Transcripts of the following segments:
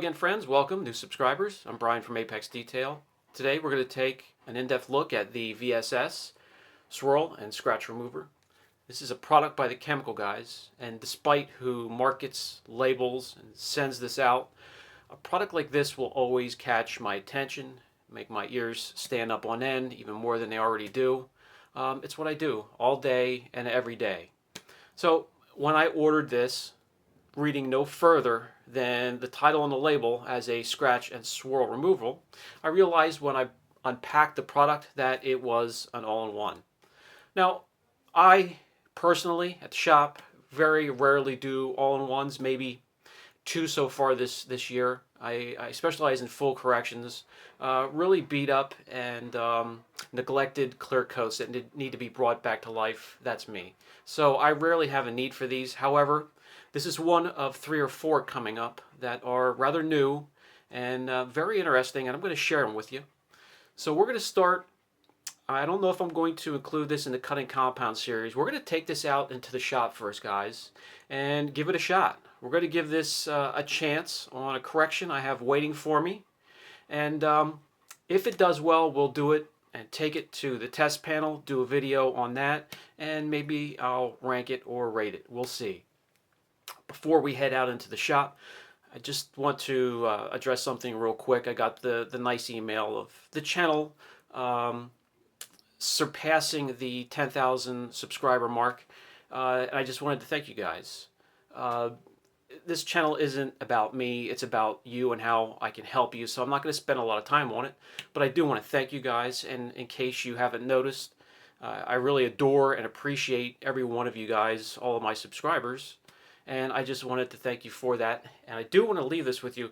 again, friends. Welcome, new subscribers. I'm Brian from Apex Detail. Today we're going to take an in-depth look at the VSS Swirl and Scratch Remover. This is a product by the chemical guys, and despite who markets, labels, and sends this out, a product like this will always catch my attention, make my ears stand up on end even more than they already do. It's what I do all day and every day. So when I ordered this, reading no further than the title on the label as a scratch and swirl removal, I realized when I unpacked the product that it was an all-in-one. Now, I personally at the shop very rarely do all-in-ones, maybe two so far this year. I specialize in full corrections, really beat up and neglected clear coats that need to be brought back to life. That's me. So I rarely have a need for these. However, this is one of 3 or 4 coming up that are rather new and very interesting, and I'm going to share them with you. So we're going to start. I don't know if I'm going to include this in the cutting compound series. We're going to take this out into the shop first, guys, and give it a shot. We're going to give this a chance on a correction I have waiting for me, and if it does well, we'll do it and take it to the test panel, do a video on that, and maybe I'll rank it or rate it. We'll see. Before we head out into the shop, I just want to address something real quick. I got the nice email of the channel surpassing the 10,000 subscriber mark. I just wanted to thank you guys. This channel isn't about me, it's about you and how I can help you, so I'm not going to spend a lot of time on it, but I do want to thank you guys, and in case you haven't noticed, I really adore and appreciate every one of you guys, all of my subscribers, and I just wanted to thank you for that. And I do want to leave this with you.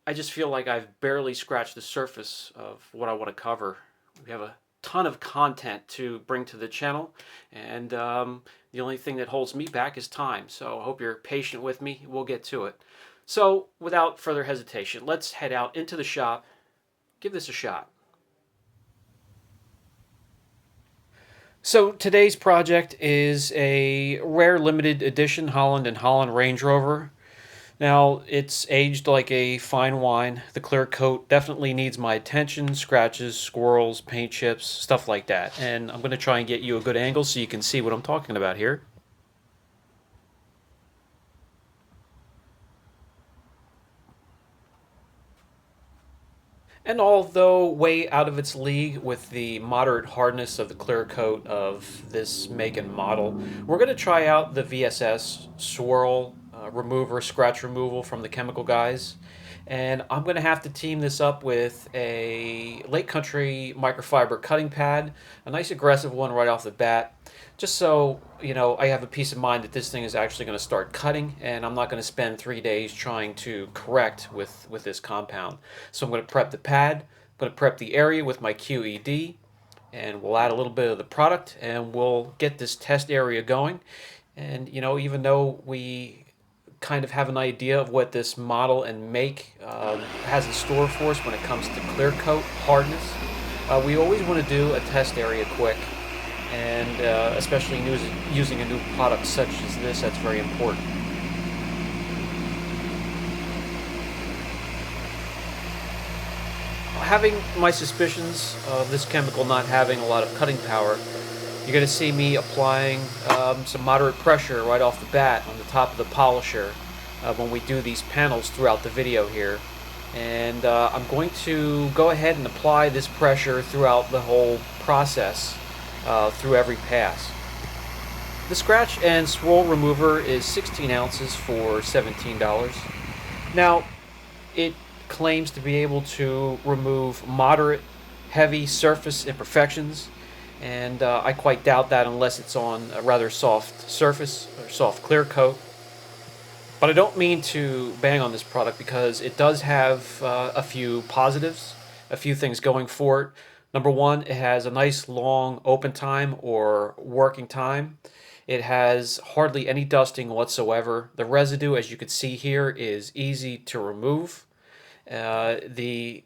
I just feel like I've barely scratched the surface of what I want to cover. We have a ton of content to bring to the channel, and the only thing that holds me back is time. So I hope you're patient with me. We'll get to it. So without further hesitation, let's head out into the shop, give this a shot. So today's project is a rare limited edition Holland & Holland Range Rover. Now, it's aged like a fine wine. The clear coat definitely needs my attention, scratches, squirrels, paint chips, stuff like that. And I'm going to try and get you a good angle so you can see what I'm talking about here. And although way out of its league with the moderate hardness of the clear coat of this make and model, we're going to try out the VSS Swirl remover, scratch removal from the chemical guys. And I'm going to have to team this up with a Lake Country Microfiber Cutting Pad, a nice aggressive one right off the bat, just so, you know, I have a peace of mind that this thing is actually going to start cutting, and I'm not going to spend 3 days trying to correct with this compound. So I'm going to prep the pad, I'm going to prep the area with my QED, and we'll add a little bit of the product, and we'll get this test area going. And, you know, even though we kind of have an idea of what this model and make has in store for us when it comes to clear coat hardness, we always want to do a test area quick, and especially using a new product such as this, that's very important. Having my suspicions of this chemical not having a lot of cutting power, you're going to see me applying some moderate pressure right off the bat on the top of the polisher when we do these panels throughout the video here. And I'm going to go ahead and apply this pressure throughout the whole process, through every pass. The scratch and swirl remover is 16 ounces for $17. Now, it claims to be able to remove moderate, heavy surface imperfections, and I quite doubt that unless it's on a rather soft surface or soft clear coat. But I don't mean to bang on this product because it does have a few positives, a few things going for it. Number one, it has a nice long open time or working time. It has hardly any dusting whatsoever. The residue, as you can see here, is easy to remove. The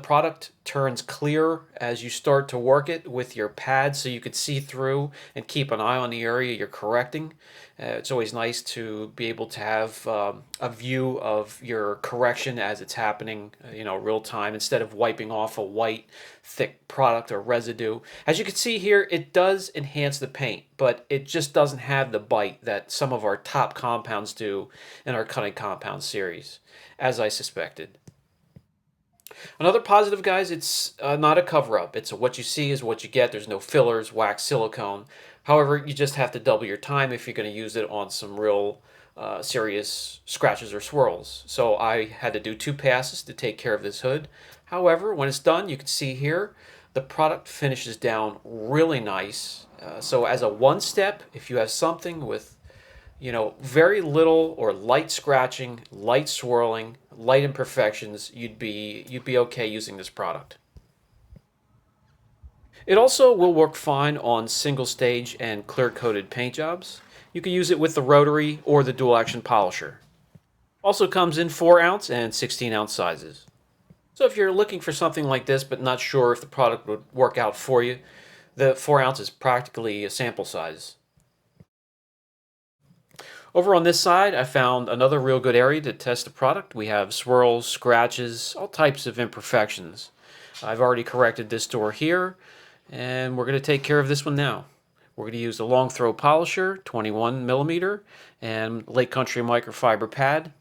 product turns clear as you start to work it with your pad, so you can see through and keep an eye on the area you're correcting. It's always nice to be able to have a view of your correction as it's happening, real time, instead of wiping off a white, thick product or residue. As you can see here, it does enhance the paint, but it just doesn't have the bite that some of our top compounds do in our cutting compound series, as I suspected. Another positive, guys, it's not a cover-up. It's what you see is what you get. There's no fillers, wax, silicone. However, you just have to double your time if you're going to use it on some real serious scratches or swirls. So I had to do 2 passes to take care of this hood. However, when it's done, you can see here, the product finishes down really nice. So as a one step, if you have something with very little or light scratching, light swirling, light imperfections, you'd be okay using this product. It also will work fine on single stage and clear coated paint jobs. You can use it with the rotary or the dual action polisher. Also comes in 4-ounce and 16-ounce sizes. So if you're looking for something like this but not sure if the product would work out for you, the 4-ounce is practically a sample size. Over on this side, I found another real good area to test the product. We have swirls, scratches, all types of imperfections. I've already corrected this door here, and we're going to take care of this one now. We're going to use the long throw polisher, 21 millimeter, and Lake Country Microfiber Pad.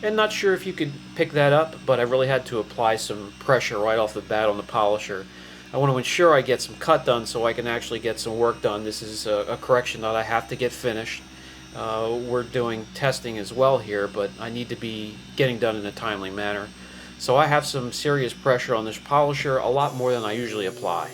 And not sure if you could pick that up, but I really had to apply some pressure right off the bat on the polisher. I want to ensure I get some cut done so I can actually get some work done. This is a correction that I have to get finished. We're doing testing as well here, but I need to be getting done in a timely manner. So I have some serious pressure on this polisher, a lot more than I usually apply.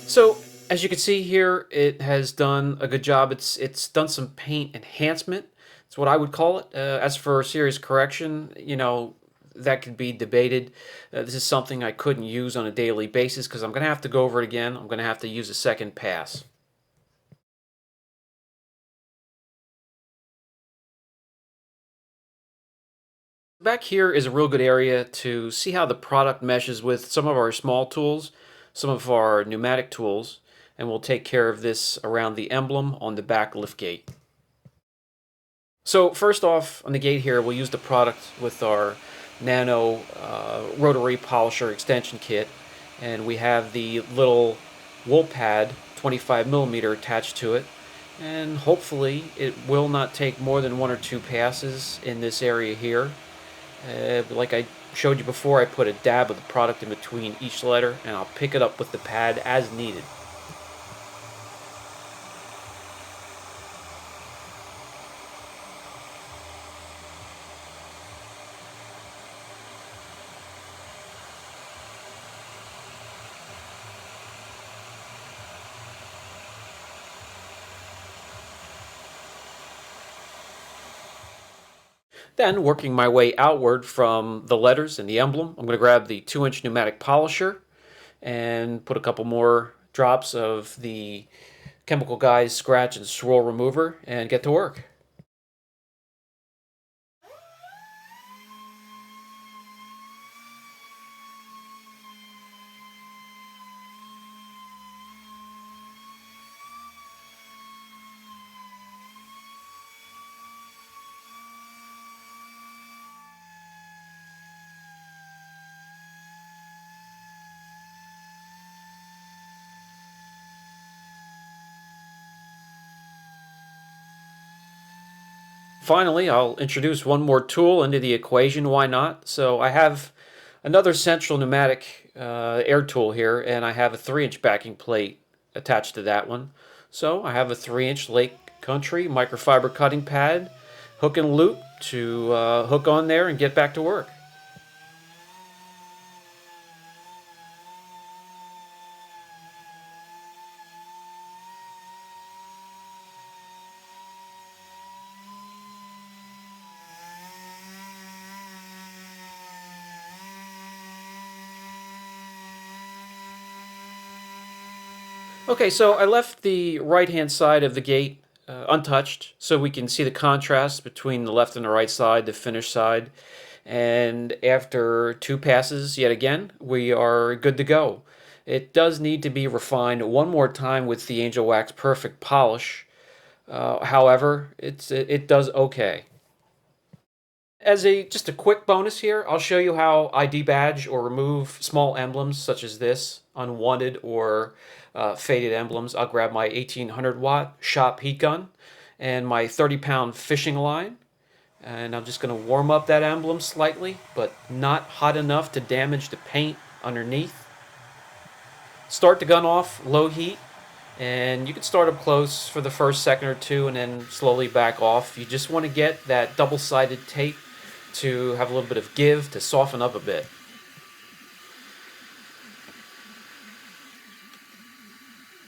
So as you can see here, it has done a good job. It's done some paint enhancement. It's what I would call it. As for serious correction, that could be debated. This is something I couldn't use on a daily basis because I'm going to have to go over it again. I'm going to have to use a second pass. Back here is a real good area to see how the product meshes with some of our small tools, some of our pneumatic tools, and we'll take care of this around the emblem on the back lift gate. So first off, on the gate here, we'll use the product with our nano rotary polisher extension kit, and we have the little wool pad 25 millimeter attached to it, and hopefully it will not take more than 1 or 2 passes in this area here. Like I showed you before, I put a dab of the product in between each letter, and I'll pick it up with the pad as needed. Then, working my way outward from the letters and the emblem, I'm going to grab the 2-inch pneumatic polisher and put a couple more drops of the Chemical Guys Scratch and Swirl Remover and get to work. Finally, I'll introduce one more tool into the equation. Why not? So I have another central pneumatic air tool here, and I have a 3-inch backing plate attached to that one. So I have a 3-inch Lake Country Microfiber Cutting Pad, hook and loop to hook on there and get back to work. Okay, so I left the right-hand side of the gate untouched so we can see the contrast between the left and the right side, the finished side. And after 2 passes, yet again, we are good to go. It does need to be refined one more time with the Angel Wax Perfect polish. However, it does okay. As just a quick bonus here, I'll show you how I debadge or remove small emblems such as this, unwanted or faded emblems. I'll grab my 1800 watt shop heat gun and my 30-pound fishing line, and I'm just going to warm up that emblem slightly, but not hot enough to damage the paint underneath. Start the gun off low heat, and you can start up close for the first second or two and then slowly back off. You just want to get that double-sided tape to have a little bit of give, to soften up a bit.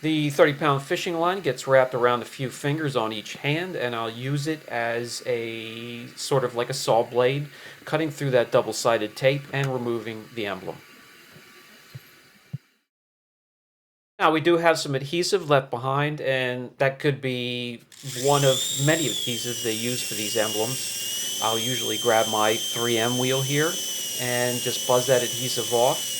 The 30-pound fishing line gets wrapped around a few fingers on each hand, and I'll use it as a sort of like a saw blade, cutting through that double-sided tape and removing the emblem. Now, we do have some adhesive left behind, and that could be one of many adhesives they use for these emblems. I'll usually grab my 3M wheel here and just buzz that adhesive off.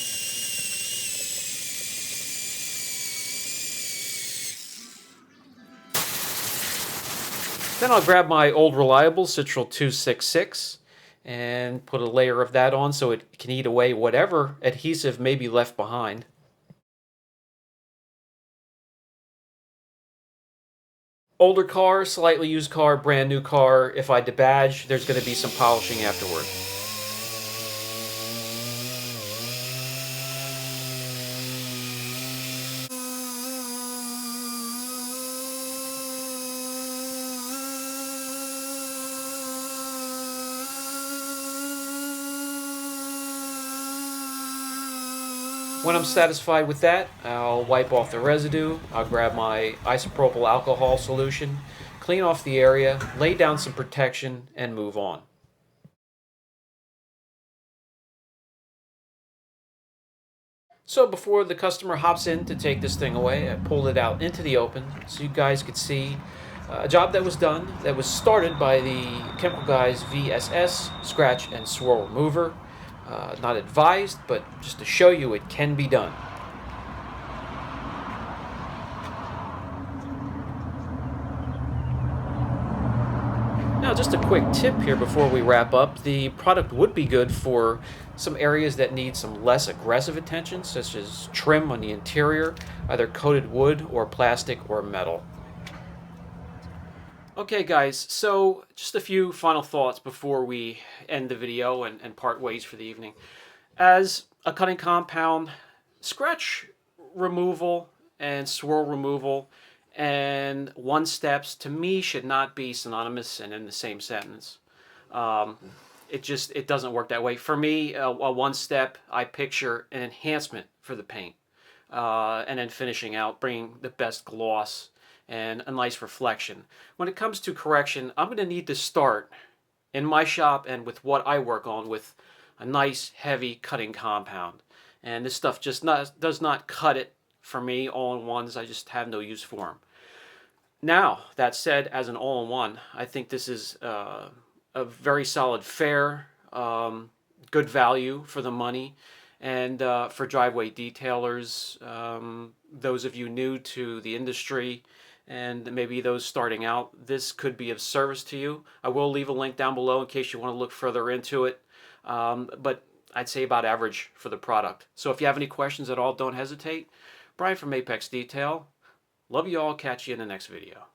Then I'll grab my old reliable Citral 266 and put a layer of that on so it can eat away whatever adhesive may be left behind. Older car, slightly used car, brand new car, if I debadge, there's going to be some polishing afterward. When I'm satisfied with that, I'll wipe off the residue. I'll grab my isopropyl alcohol solution, clean off the area, lay down some protection, and move on. So before the customer hops in to take this thing away, I pulled it out into the open so you guys could see a job that was done, that was started by the Chemical Guys VSS Scratch and Swirl Remover. Not advised, but just to show you it can be done. Now, just a quick tip here before we wrap up. The product would be good for some areas that need some less aggressive attention, such as trim on the interior, either coated wood or plastic or metal. Okay guys, so just a few final thoughts before we end the video and part ways for the evening. As a cutting compound, scratch removal and swirl removal and one steps to me should not be synonymous and in the same sentence. It doesn't work that way. For me, a one step, I picture an enhancement for the paint, and then finishing out, bringing the best gloss and a nice reflection. When it comes to correction, I'm going to need to start in my shop and with what I work on with a nice heavy cutting compound. And this stuff just does not cut it for me all-in-ones. I just have no use for them. Now, that said, as an all-in-one, I think this is a very solid fare, good value for the money. And for driveway detailers, those of you new to the industry, and maybe those starting out, this could be of service to you. I will leave a link down below in case you want to look further into it, but I'd say about average for the product. So if you have any questions at all, don't hesitate. Brian from Apex Detail. Love you all. Catch you in the next video.